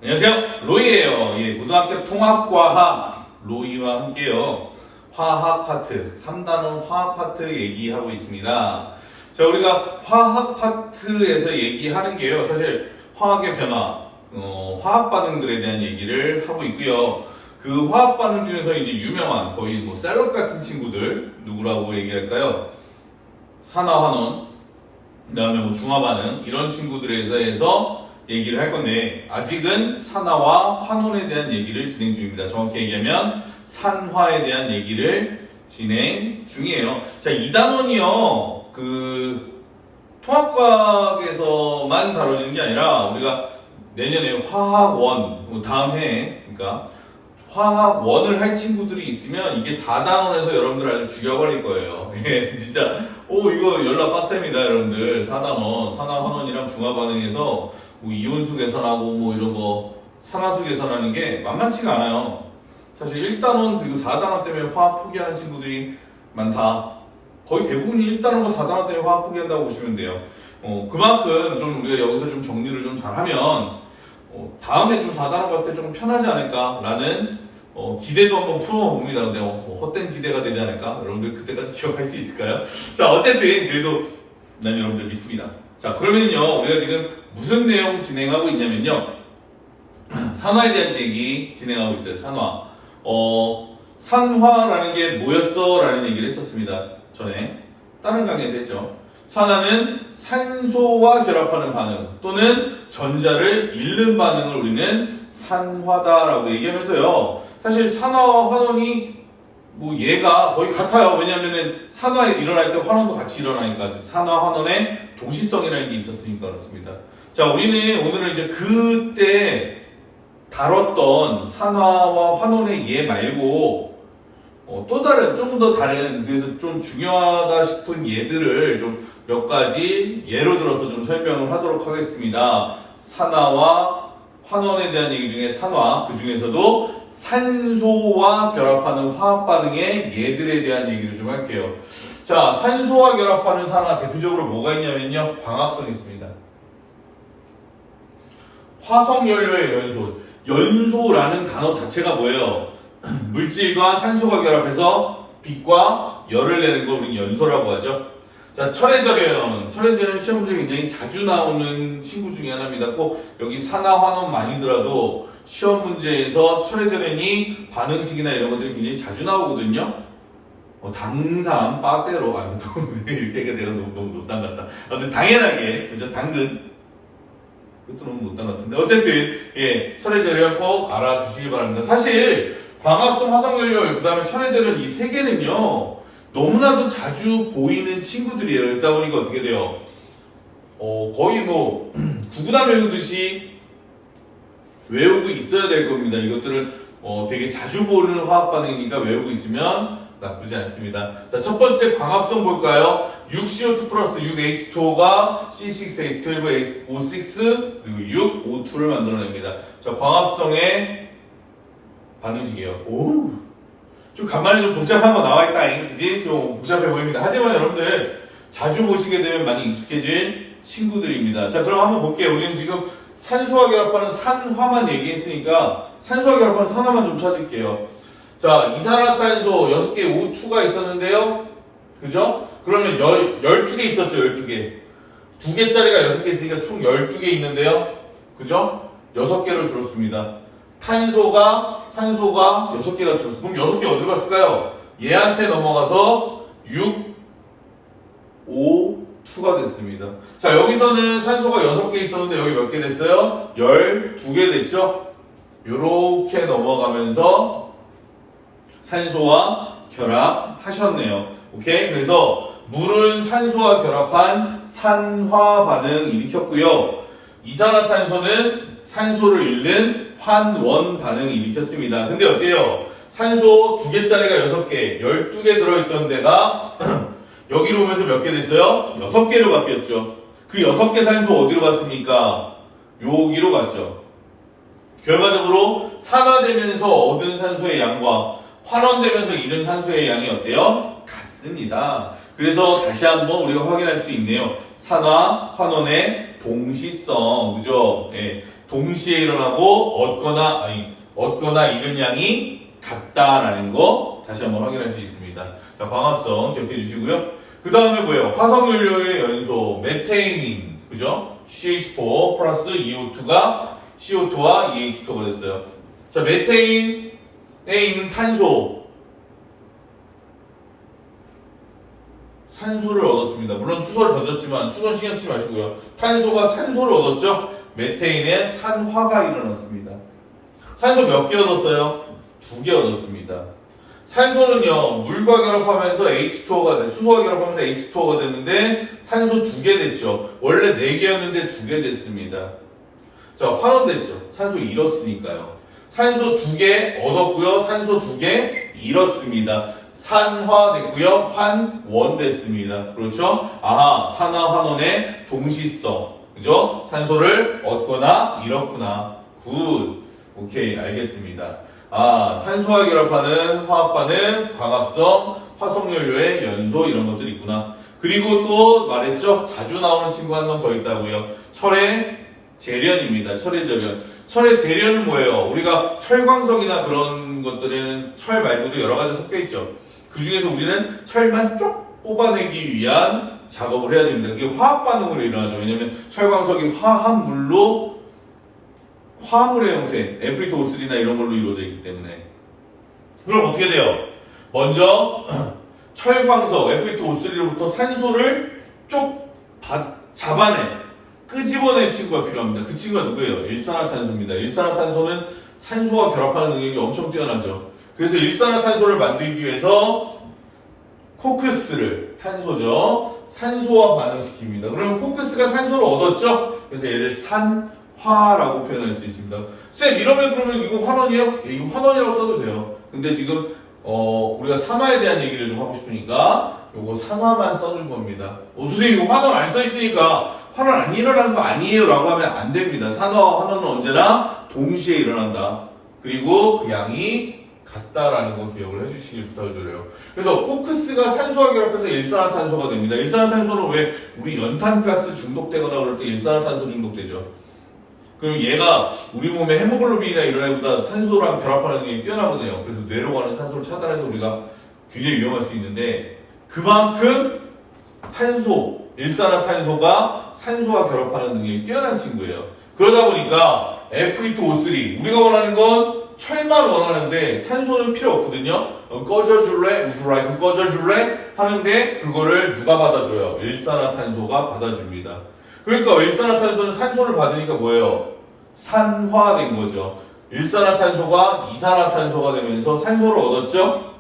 안녕하세요, 로이예요. 예, 고등학교 통합과학 로이와 함께요. 화학 파트, 3단원 화학 파트 얘기하고 있습니다. 자, 우리가 화학 파트에서 얘기하는 게요, 사실 화학의 변화, 화학 반응들에 대한 얘기를 하고 있고요. 그 화학 반응 중에서 이제 유명한 거의 뭐 셀럽 같은 친구들 누구라고 얘기할까요? 산화환원, 그다음에 뭐 중화 반응 이런 친구들에 대해서 얘기를 할 건데, 아직은 산화와 환원에 대한 얘기를 진행 중입니다. 정확히 얘기하면 산화에 대한 얘기를 진행 중이에요. 자, 2단원이요, 통합과학에서만 다뤄지는 게 아니라 우리가 내년에 화학원, 다음 해에, 그러니까 화학원을 할 친구들이 있으면 이게 4단원에서 여러분들 아주 죽여버릴 거예요. 예, 진짜 이거 연락 빡셉니다, 여러분들. 4단원, 산화환원이랑 중화반응에서 뭐 이온수 계산하고 뭐 이런 거 산화수 계산하는 게 만만치가 않아요. 사실 1단원 그리고 4단원 때문에 화학 포기하는 친구들이 많다. 거의 대부분이 1단원과 4단원 때문에 화학 포기한다고 보시면 돼요. 그만큼 좀 우리가 여기서 좀 정리를 좀 잘하면 다음에 좀 4단원 갔을 때 좀 편하지 않을까라는 기대도 한번 풀어봅니다. 근데 헛된 기대가 되지 않을까? 여러분들 그때까지 기억할 수 있을까요? 자, 어쨌든 그래도 난 여러분들 믿습니다. 자, 그러면요, 우리가 지금 무슨 내용 진행하고 있냐면요, 산화에 대한 얘기 진행하고 있어요. 산화. 산화라는 게 뭐였어? 라는 얘기를 했었습니다. 전에 다른 강의에서 했죠. 산화는 산소와 결합하는 반응 또는 전자를 잃는 반응을 우리는 산화다라고 얘기하면서요, 사실 산화와 환원이 뭐 얘가 거의 같아요. 왜냐하면은 산화에 일어날 때 환원도 같이 일어나니까, 즉 산화 환원의 동시성이라는 게 있었으니까 그렇습니다. 자, 우리는 오늘은 이제 그때 다뤘던 산화와 환원의 예 말고 또 다른, 좀 더 다른, 그래서 좀 중요하다 싶은 예들을 좀 몇 가지 예로 들어서 좀 설명을 하도록 하겠습니다. 산화와 환원에 대한 얘기 중에 산화, 그 중에서도 산소와 결합하는 화학 반응의 예들에 대한 얘기를 좀 할게요. 자, 산소와 결합하는 산화 대표적으로 뭐가 있냐면요, 광합성이 있습니다. 화석연료의 연소. 연소라는 단어 자체가 뭐예요? 물질과 산소가 결합해서 빛과 열을 내는 걸 우리는 연소라고 하죠. 자, 철의 절연 시험 문제 굉장히 자주 나오는 친구 중에 하나입니다. 꼭 여기 산화, 환원 많이더라도 시험 문제에서 철의 절연이 반응식이나 이런 것들이 굉장히 자주 나오거든요. 당산, 빠떼로, 또 이렇게 내가 너무 못당 같다. 아무튼 당연하게, 그죠? 당근. 이것도 너무 못당 같은데. 어쨌든, 예, 철의 절연 꼭 알아두시기 바랍니다. 사실, 광합성, 화석연료, 그 다음에 철의 절연 이 세 개는요, 너무나도 자주 보이는 친구들이에요. 그러다 보니까 어떻게 돼요? 거의 뭐, 구구단 외우듯이 외우고 있어야 될 겁니다. 이것들은 되게 자주 보는 화학 반응이니까 외우고 있으면 나쁘지 않습니다. 자, 첫 번째 광합성 볼까요? 6CO2 플러스 6H2O가 C6H12O6 그리고 6O2를 만들어냅니다. 자, 광합성의 반응식이에요. 좀 간만에 좀 복잡한 거 나와있다, 그지? 좀 복잡해 보입니다. 하지만 여러분들 자주 보시게 되면 많이 익숙해질 친구들입니다. 자, 그럼 한번 볼게요. 우리는 지금 산소와 결합하는 산화만 얘기했으니까 산소와 결합하는 산화만 좀 찾을게요. 자, 이산화탄소 6개 O2가 있었는데요, 그죠? 그러면 12개 있었죠. 12개 2개짜리가 6개 있으니까 총 12개 있는데요, 그죠? 6개로 줄었습니다. 산소가 6개가 줄었어. 그럼 6개 어디로 갔을까요? 얘한테 넘어가서 6, 5, 2가 됐습니다. 자, 여기서는 산소가 6개 있었는데 여기 몇 개 됐어요? 12개 됐죠? 요렇게 넘어가면서 산소와 결합하셨네요. 오케이? 그래서 물은 산소와 결합한 산화 반응 일으켰고요. 이산화탄소는 산소를 잃는 환원 반응 일으켰습니다. 근데 어때요? 산소 2개짜리가 6개, 12개 들어있던 데가 여기로 오면서 몇 개 됐어요? 6개로 바뀌었죠. 그 6개 산소 어디로 갔습니까? 여기로 갔죠. 결과적으로 산화되면서 얻은 산소의 양과 환원되면서 잃은 산소의 양이 어때요? 같습니다. 그래서 다시 한번 우리가 확인할 수 있네요. 산화, 환원의 동시성, 그죠? 예. 동시에 일어나고 얻거나 잃은 양이 같다라는 거 다시 한번 확인할 수 있습니다. 자, 광합성 기억해 주시고요. 그 다음에 뭐예요? 화석연료의 연소 메테인, 그죠? CH4 플러스 EO2가 CO2와 EH2가 됐어요. 자, 메테인에 있는 산소를 얻었습니다. 물론 수소를 던졌지만 수소 신경 쓰지 마시고요. 탄소가 산소를 얻었죠? 메테인에 산화가 일어났습니다. 산소 몇 개 얻었어요? 2개 얻었습니다. 산소는요, 물과 결합하면서 H2O가 수소와 결합하면서 H2O가 됐는데 산소 2개 됐죠. 원래 4개였는데 2개 됐습니다. 자, 환원 됐죠. 산소 잃었으니까요. 산소 2개 얻었고요. 산소 2개 잃었습니다. 산화됐고요. 환원 됐습니다. 그렇죠? 아하, 산화 환원의 동시성. 그죠? 산소를 얻거나 잃었구나. 굿. 오케이, 알겠습니다. 아, 산소와 결합하는 화합반은 광합성, 화석연료의 연소 이런 것들이 있구나. 그리고 또 말했죠? 자주 나오는 친구 한 명 더 있다고요. 철의 재련입니다. 철의 재련. 철의 재련은 뭐예요? 우리가 철광석이나 그런 것들에는 철 말고도 여러 가지 섞여 있죠. 그 중에서 우리는 철만 쪽 뽑아내기 위한 작업을 해야 됩니다. 그게 화학 반응으로 일어나죠. 왜냐면 철광석이 화합물의 형태, Fe2O3나 이런 걸로 이루어져 있기 때문에. 그럼 어떻게 돼요? 먼저 철광석 Fe2O3로부터 산소를 쪽 끄집어낸 친구가 필요합니다. 그 친구가 누구예요? 일산화탄소입니다. 일산화탄소는 산소와 결합하는 능력이 엄청 뛰어나죠. 그래서 일산화탄소를 만들기 위해서 코크스를, 탄소죠, 산소와 반응시킵니다. 그러면 코크스가 산소를 얻었죠? 그래서 얘를 산화라고 표현할 수 있습니다. 쌤, 이러면 그러면 이거 환원이에요? 예, 이거 환원이라고 써도 돼요. 근데 지금 우리가 산화에 대한 얘기를 좀 하고 싶으니까 요거 산화만 써줄 겁니다. 선생님 이거 환원 안 써있으니까 환원 안 일어나는 거 아니에요? 라고 하면 안 됩니다. 산화와 환원은 언제나 동시에 일어난다. 그리고 그 양이 같다라는 거 기억을 해주시길 부탁드려요. 그래서 코크스가 산소와 결합해서 일산화탄소가 됩니다. 일산화탄소는 왜 우리 연탄가스 중독되거나 그럴 때 일산화탄소 중독되죠? 그럼 얘가 우리 몸의 헤모글로빈이나 이런 애보다 산소랑 결합하는 게 뛰어나거든요. 그래서 뇌로 가는 산소를 차단해서 우리가 굉장히 위험할 수 있는데 그만큼 일산화탄소가 산소와 결합하는 능력이 뛰어난 친구예요. 그러다 보니까 Fe2O3 우리가 원하는 건 철만 원하는데 산소는 필요 없거든요. 꺼져줄래? 우주라이프 꺼져줄래? 하는데 그거를 누가 받아줘요? 일산화탄소가 받아줍니다. 그러니까 일산화탄소는 산소를 받으니까 뭐예요? 산화된 거죠. 일산화탄소가 이산화탄소가 되면서 산소를 얻었죠?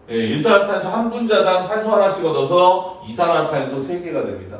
네, 일산화탄소 한 분자당 산소 하나씩 얻어서 이산화탄소 3개가 됩니다.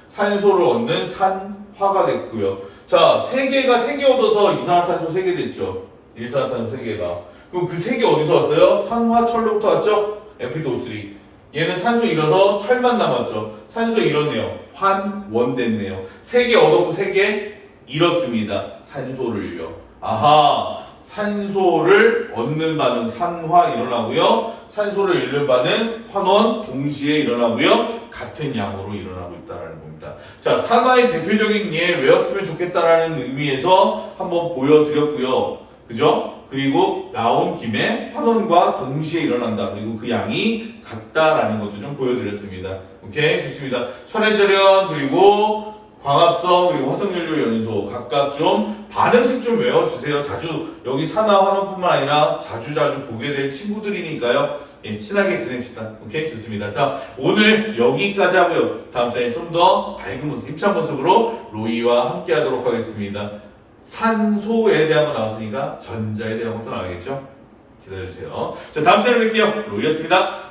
산소를 얻는 산화가 됐고요. 자, 3개 얻어서 이산화탄소 3개 됐죠. 일산화탄소 3개가. 그럼 그 3개 어디서 왔어요? 산화철로부터 왔죠? Fe2O3. 얘는 산소 잃어서 철만 남았죠. 산소 잃었네요. 환원 됐네요. 3개 얻었고 3개 잃었습니다. 산소를요. 아하, 산소를 얻는 바는 산화 일어나고요. 산소를 잃는 바는 환원 동시에 일어나고요. 같은 양으로 일어나고 있다는 겁니다. 자, 산화의 대표적인 예 외웠으면 좋겠다라는 의미에서 한번 보여드렸고요. 그죠? 그리고 나온 김에 환원과 동시에 일어난다. 그리고 그 양이 같다라는 것도 좀 보여드렸습니다. 오케이? 좋습니다. 철의 절연, 그리고 광합성, 그리고 화석연료 연소 각각 좀 반응식 좀 외워주세요. 자주 여기 산화 환원뿐만 아니라 자주 보게 될 친구들이니까요. 예, 친하게 지냅시다. 오케이? 좋습니다. 자, 오늘 여기까지 하고요. 다음 시간에 좀 더 밝은 모습, 힘찬 모습으로 로이와 함께 하도록 하겠습니다. 산소에 대한 거 나왔으니까 전자에 대한 것도 나와야겠죠? 기다려주세요. 자, 다음 시간에 뵐게요. 로이였습니다.